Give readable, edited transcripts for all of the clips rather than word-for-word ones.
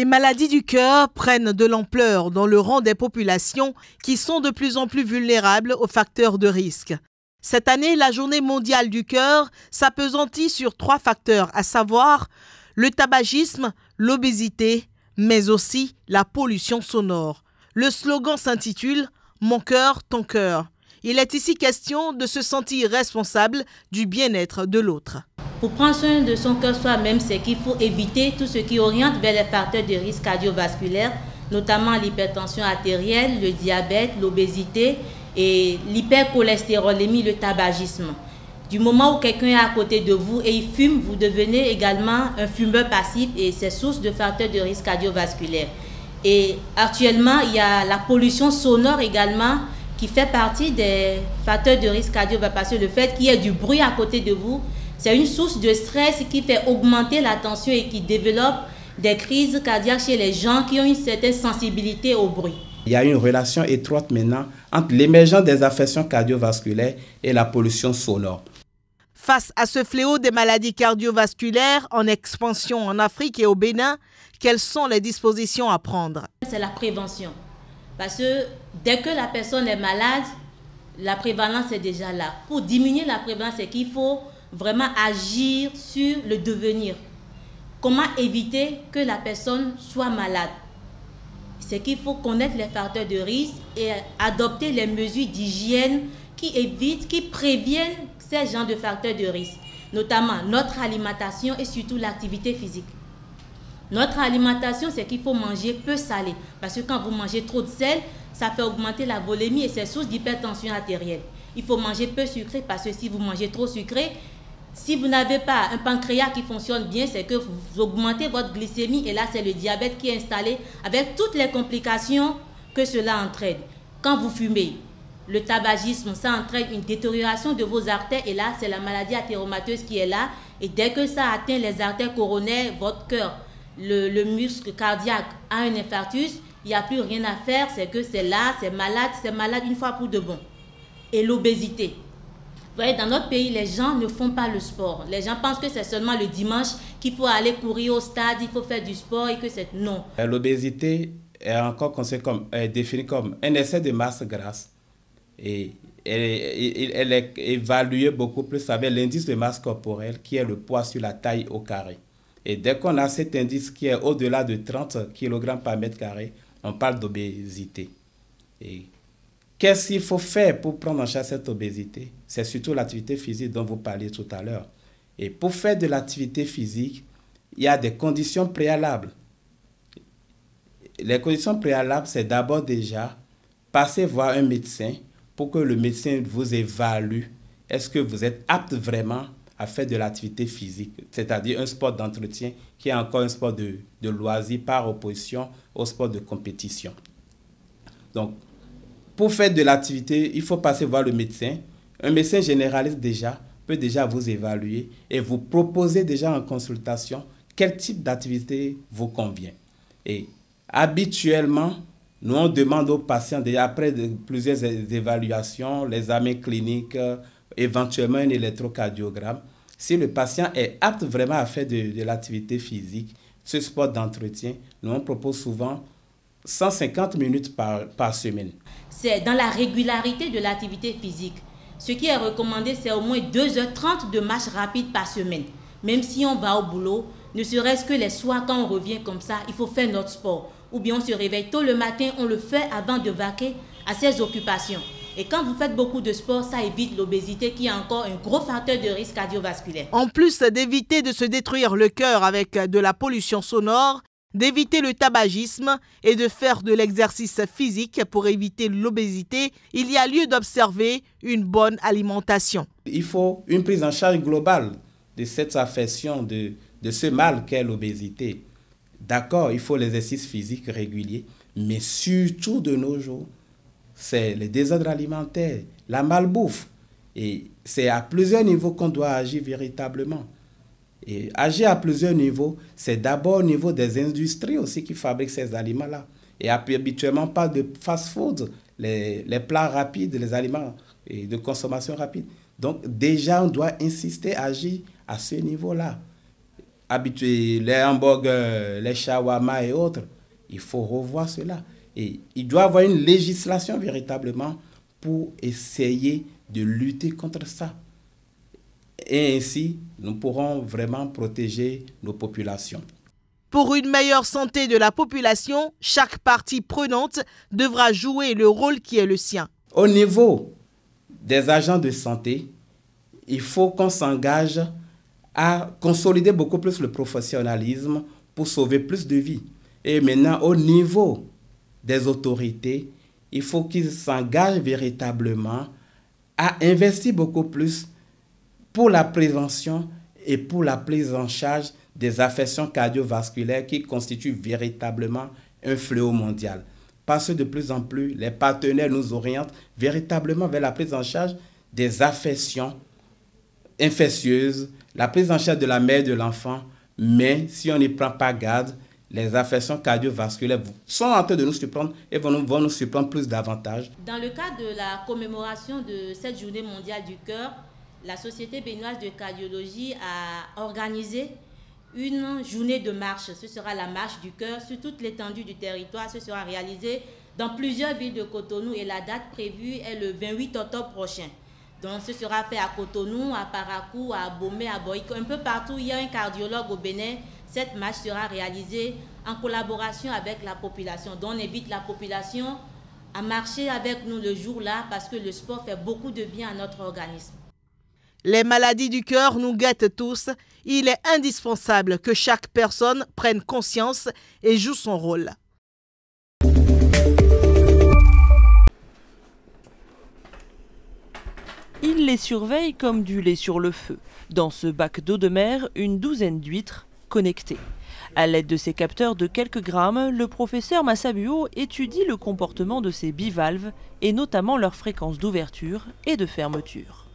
Les maladies du cœur prennent de l'ampleur dans le rang des populations qui sont de plus en plus vulnérables aux facteurs de risque. Cette année, la journée mondiale du cœur s'appesantit sur 3 facteurs, à savoir le tabagisme, l'obésité, mais aussi la pollution sonore. Le slogan s'intitule « Mon cœur, ton cœur ». Il est ici question de se sentir responsable du bien-être de l'autre. Pour prendre soin de son cœur soi-même, c'est qu'il faut éviter tout ce qui oriente vers les facteurs de risque cardiovasculaires, notamment l'hypertension artérielle, le diabète, l'obésité et l'hypercholestérolémie, le tabagisme. Du moment où quelqu'un est à côté de vous et il fume, vous devenez également un fumeur passif et c'est source de facteurs de risque cardiovasculaire. Et actuellement, il y a la pollution sonore également qui fait partie des facteurs de risque cardiovasculaire parce que le fait qu'il y ait du bruit à côté de vous, c'est une source de stress qui fait augmenter la tension et qui développe des crises cardiaques chez les gens qui ont une certaine sensibilité au bruit. Il y a une relation étroite maintenant entre l'émergence des affections cardiovasculaires et la pollution sonore. Face à ce fléau des maladies cardiovasculaires en expansion en Afrique et au Bénin, quelles sont les dispositions à prendre? C'est la prévention. Parce que dès que la personne est malade, la prévalence est déjà là. Pour diminuer la prévalence, c'est qu'il faut vraiment agir sur le devenir. Comment éviter que la personne soit malade? C'est qu'il faut connaître les facteurs de risque et adopter les mesures d'hygiène qui évitent, qui préviennent ces genres de facteurs de risque, notamment notre alimentation et surtout l'activité physique. Notre alimentation, c'est qu'il faut manger peu salé, parce que quand vous mangez trop de sel, ça fait augmenter la volémie et c'est source d'hypertension artérielle. Il faut manger peu sucré, parce que si vous mangez trop sucré, si vous n'avez pas un pancréas qui fonctionne bien, c'est que vous augmentez votre glycémie et là, c'est le diabète qui est installé avec toutes les complications que cela entraîne. Quand vous fumez, le tabagisme, ça entraîne une détérioration de vos artères et là, c'est la maladie athéromatoeuse qui est là. Et dès que ça atteint les artères coronaires, votre cœur, le muscle cardiaque a un infarctus, il n'y a plus rien à faire, c'est que c'est là, c'est malade une fois pour de bon. Et l'obésité. Vous voyez, dans notre pays, les gens ne font pas le sport. Les gens pensent que c'est seulement le dimanche qu'il faut aller courir au stade, il faut faire du sport et que c'est... Non. L'obésité est encore définie comme un excès de masse grasse. Et elle est évaluée beaucoup plus avec l'indice de masse corporelle qui est le poids sur la taille au carré. Et dès qu'on a cet indice qui est au-delà de 30 kg par mètre carré, on parle d'obésité. Et qu'est-ce qu'il faut faire pour prendre en charge cette obésité? C'est surtout l'activité physique dont vous parliez tout à l'heure. Et pour faire de l'activité physique, il y a des conditions préalables. Les conditions préalables, c'est d'abord déjà passer voir un médecin pour que le médecin vous évalue. Est-ce que vous êtes apte vraiment à faire de l'activité physique, c'est-à-dire un sport d'entretien qui est encore un sport de loisir par opposition au sport de compétition. Donc, pour faire de l'activité, il faut passer voir le médecin. Un médecin généraliste déjà peut déjà vous évaluer et vous proposer déjà en consultation quel type d'activité vous convient. Et habituellement, nous on demande aux patients, après plusieurs évaluations, les examens cliniques, éventuellement un électrocardiogramme, si le patient est apte vraiment à faire de l'activité physique, ce sport d'entretien, nous on propose souvent 150 minutes par semaine. C'est dans la régularité de l'activité physique. Ce qui est recommandé, c'est au moins 2h30 de marche rapide par semaine. Même si on va au boulot, ne serait-ce que les soirs quand on revient comme ça, il faut faire notre sport. Ou bien on se réveille tôt le matin, on le fait avant de vaquer à ses occupations. Et quand vous faites beaucoup de sport, ça évite l'obésité qui est encore un gros facteur de risque cardiovasculaire. En plus d'éviter de se détruire le cœur avec de la pollution sonore, d'éviter le tabagisme et de faire de l'exercice physique pour éviter l'obésité, il y a lieu d'observer une bonne alimentation. Il faut une prise en charge globale de cette affection, de ce mal qu'est l'obésité. D'accord, il faut l'exercice physique régulier, mais surtout de nos jours, c'est le désordre alimentaire, la malbouffe. Et c'est à plusieurs niveaux qu'on doit agir véritablement. Et agir à plusieurs niveaux, c'est d'abord au niveau des industries aussi qui fabriquent ces aliments-là. Et habituellement, on parle de fast-food, les plats rapides, les aliments de consommation rapide. Donc déjà, on doit insister, agir à ce niveau-là. habitués, les hamburgers, les shawarma et autres. Il faut revoir cela. Et il doit y avoir une législation véritablement pour essayer de lutter contre ça. Et ainsi, nous pourrons vraiment protéger nos populations. Pour une meilleure santé de la population, chaque partie prenante devra jouer le rôle qui est le sien. Au niveau des agents de santé, il faut qu'on s'engage à consolider beaucoup plus le professionnalisme pour sauver plus de vies. Et maintenant, au niveau des autorités, il faut qu'ils s'engagent véritablement à investir beaucoup plus pour la prévention et pour la prise en charge des affections cardiovasculaires qui constituent véritablement un fléau mondial. Parce que de plus en plus, les partenaires nous orientent véritablement vers la prise en charge des affections infectieuses, la prise en charge de la mère et de l'enfant, mais si on n'y prend pas garde, les affections cardiovasculaires sont en train de nous surprendre et vont nous surprendre plus davantage. Dans le cadre de la commémoration de cette journée mondiale du cœur, la Société béninoise de cardiologie a organisé une journée de marche. Ce sera la marche du cœur sur toute l'étendue du territoire. Ce sera réalisé dans plusieurs villes de Cotonou et la date prévue est le 28 octobre prochain. Donc ce sera fait à Cotonou, à Parakou, à Abomey, à Boïko, un peu partout. Il y a un cardiologue au Bénin. Cette marche sera réalisée en collaboration avec la population. Donc on invite la population à marcher avec nous le jour-là parce que le sport fait beaucoup de bien à notre organisme. Les maladies du cœur nous guettent tous. Il est indispensable que chaque personne prenne conscience et joue son rôle. Il les surveille comme du lait sur le feu. Dans ce bac d'eau de mer, une douzaine d'huîtres connectées. À l'aide de ces capteurs de quelques grammes, le professeur Massabuo étudie le comportement de ces bivalves et notamment leur fréquence d'ouverture et de fermeture.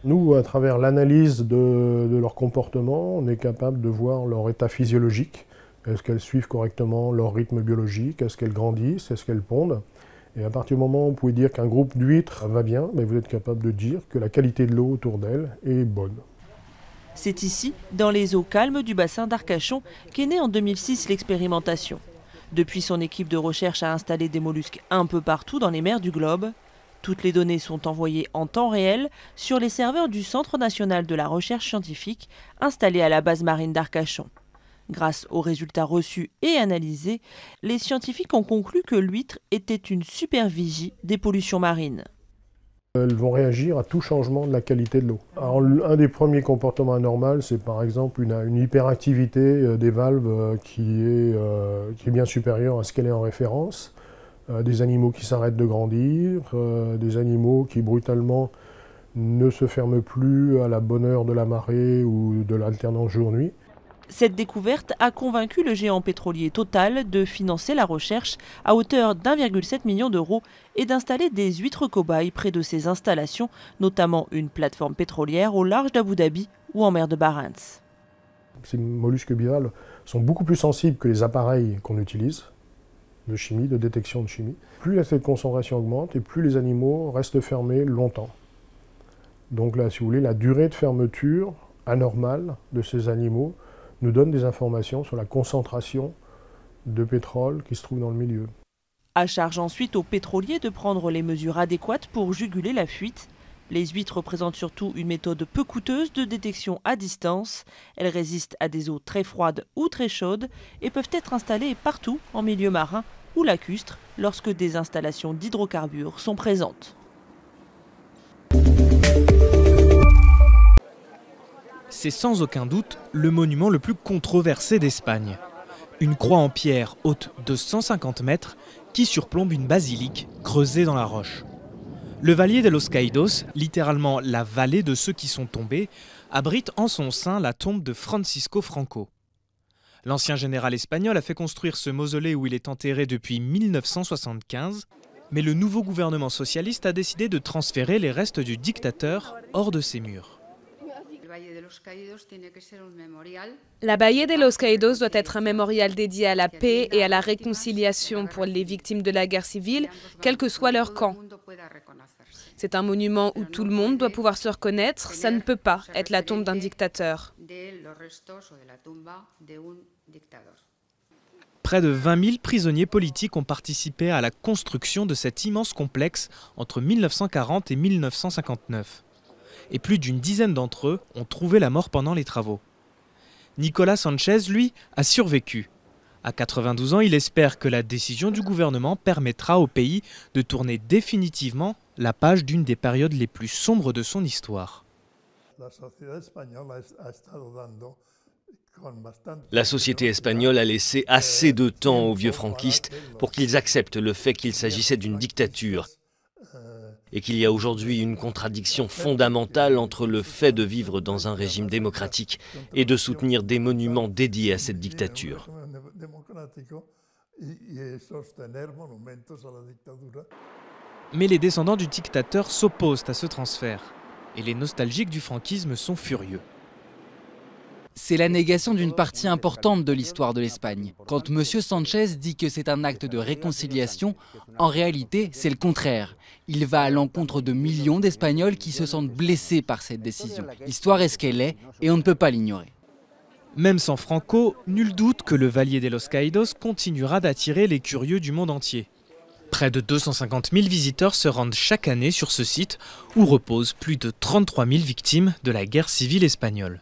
Nous, à travers l'analyse de leur comportement, on est capable de voir leur état physiologique. Est-ce qu'elles suivent correctement leur rythme biologique? Est-ce qu'elles grandissent? Est-ce qu'elles pondent? Et à partir du moment où vous pouvez dire qu'un groupe d'huîtres va bien, vous êtes capable de dire que la qualité de l'eau autour d'elles est bonne. C'est ici, dans les eaux calmes du bassin d'Arcachon, qu'est née en 2006 l'expérimentation. Depuis, son équipe de recherche a installé des mollusques un peu partout dans les mers du globe. Toutes les données sont envoyées en temps réel sur les serveurs du Centre national de la recherche scientifique installé à la base marine d'Arcachon. Grâce aux résultats reçus et analysés, les scientifiques ont conclu que l'huître était une supervigie des pollutions marines. Elles vont réagir à tout changement de la qualité de l'eau. Alors, un des premiers comportements anormaux, c'est par exemple une hyperactivité des valves qui est bien supérieure à ce qu'elle est en référence. Des animaux qui s'arrêtent de grandir, des animaux qui brutalement ne se ferment plus à la bonne heure de la marée ou de l'alternance jour-nuit. Cette découverte a convaincu le géant pétrolier Total de financer la recherche à hauteur d'1,7 million d'euros et d'installer des huîtres cobayes près de ses installations, notamment une plateforme pétrolière au large d'Abu Dhabi ou en mer de Barents. Ces mollusques bivalves sont beaucoup plus sensibles que les appareils qu'on utilise de chimie, de détection de chimie. Plus cette concentration augmente et plus les animaux restent fermés longtemps. Donc là, si vous voulez, la durée de fermeture anormale de ces animaux nous donne des informations sur la concentration de pétrole qui se trouve dans le milieu. À charge ensuite aux pétroliers de prendre les mesures adéquates pour juguler la fuite. Les huîtres représentent surtout une méthode peu coûteuse de détection à distance. Elles résistent à des eaux très froides ou très chaudes et peuvent être installées partout en milieu marin ou lacustre lorsque des installations d'hydrocarbures sont présentes. C'est sans aucun doute le monument le plus controversé d'Espagne. Une croix en pierre haute de 150 mètres qui surplombe une basilique creusée dans la roche. Le Valle de los Caídos, littéralement la vallée de ceux qui sont tombés, abrite en son sein la tombe de Francisco Franco. L'ancien général espagnol a fait construire ce mausolée où il est enterré depuis 1975, mais le nouveau gouvernement socialiste a décidé de transférer les restes du dictateur hors de ses murs. La Valle de los Caídos doit être un mémorial dédié à la paix et à la réconciliation pour les victimes de la guerre civile, quel que soit leur camp. C'est un monument où tout le monde doit pouvoir se reconnaître, ça ne peut pas être la tombe d'un dictateur. Près de 20 000 prisonniers politiques ont participé à la construction de cet immense complexe entre 1940 et 1959. Et plus d'une dizaine d'entre eux ont trouvé la mort pendant les travaux. Nicolás Sánchez, lui, a survécu. À 92 ans, il espère que la décision du gouvernement permettra au pays de tourner définitivement la page d'une des périodes les plus sombres de son histoire. La société espagnole a laissé assez de temps aux vieux franquistes pour qu'ils acceptent le fait qu'il s'agissait d'une dictature et qu'il y a aujourd'hui une contradiction fondamentale entre le fait de vivre dans un régime démocratique et de soutenir des monuments dédiés à cette dictature. Mais les descendants du dictateur s'opposent à ce transfert et les nostalgiques du franquisme sont furieux. C'est la négation d'une partie importante de l'histoire de l'Espagne. Quand M. Sánchez dit que c'est un acte de réconciliation, en réalité, c'est le contraire. Il va à l'encontre de millions d'Espagnols qui se sentent blessés par cette décision. L'histoire est ce qu'elle est et on ne peut pas l'ignorer. Même sans Franco, nul doute que le Valle de los Caídos continuera d'attirer les curieux du monde entier. Près de 250 000 visiteurs se rendent chaque année sur ce site où reposent plus de 33 000 victimes de la guerre civile espagnole.